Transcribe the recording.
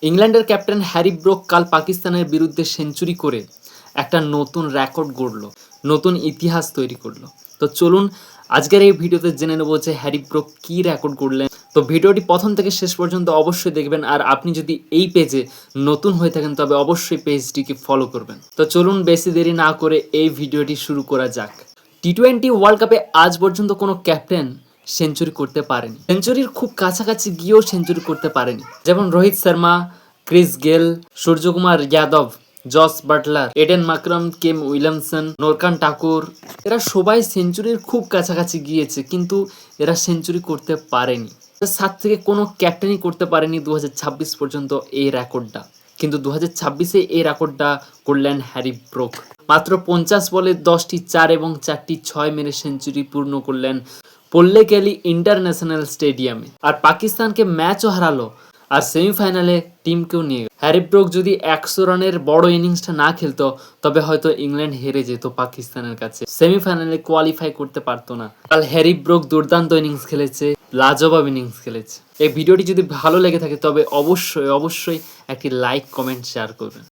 ইংল্যান্ডের captain Harry Brook কাল পাকিস্তানের বিরুদ্ধে সেঞ্চুরি করে একটা নতুন রেকর্ড গড়লো, নতুন ইতিহাস তৈরি করলো। তো চলুন আজকের এই ভিডিওতে জেনে নেবো যে হ্যারি ব্রুক কী রেকর্ড গড়লেন। তো ভিডিওটি প্রথম থেকে শেষ পর্যন্ত অবশ্যই দেখবেন, আর আপনি যদি এই পেজে নতুন হয়ে থাকেন তবে অবশ্যই পেজটিকে ফলো করবেন। তো চলুন বেশি দেরি না করে এই ভিডিওটি শুরু করা যাক। টি-20 ওয়ার্ল্ড কাপে আজ পর্যন্ত কোনো ক্যাপ্টেন সেঞ্চুরি করতে পারেনি, সেঞ্চুরির খুব কাছাকাছি গিয়েও সেঞ্চুরি করতে পারেনি। যেমন Rohit Sharma, Chris Gayle, Suryakumar Yadav, Jos Buttler, Aiden Markram, Kane Williamson, নোরকান ঠাকুর, এরা সবাই সেঞ্চুরির খুব কাছাকাছি গিয়েছে, কিন্তু এরা সেঞ্চুরি করতে পারেনি। 7 থেকে কোনো ক্যাপ্টেনই করতে পারেনি 2026 পর্যন্ত এই রেকর্ডটা, কিন্তু 2026-এ এই রেকর্ডটা করলেন হ্যারি ব্রুক। মাত্র 50 বলে 10টি 4 এবং 4টি 6 মেরে সেঞ্চুরি পূর্ণ করলেন পল্লেকেলি ইন্টারন্যাশনাল স্টেডিয়ামে, আর পাকিস্তানকে ম্যাচও হারালো, আর সেমিফাইনালে টিমকেও নিয়ে। হ্যারি ব্রুক যদি 100 রানের বড় ইনিংসটা না খেলতো তবে হয়তো ইংল্যান্ড হেরে যেত পাকিস্তানের কাছে, সেমিফাইনালে কোয়ালিফাই করতে পারতো না। কাল হ্যারি ব্রুক দুর্দান্ত ইনিংস খেলেছে, লাজবাব ইনিংস খেলেছে। এই ভিডিওটি যদি ভালো লেগে থাকে তবে অবশ্যই একটি লাইক, কমেন্ট, শেয়ার করবেন।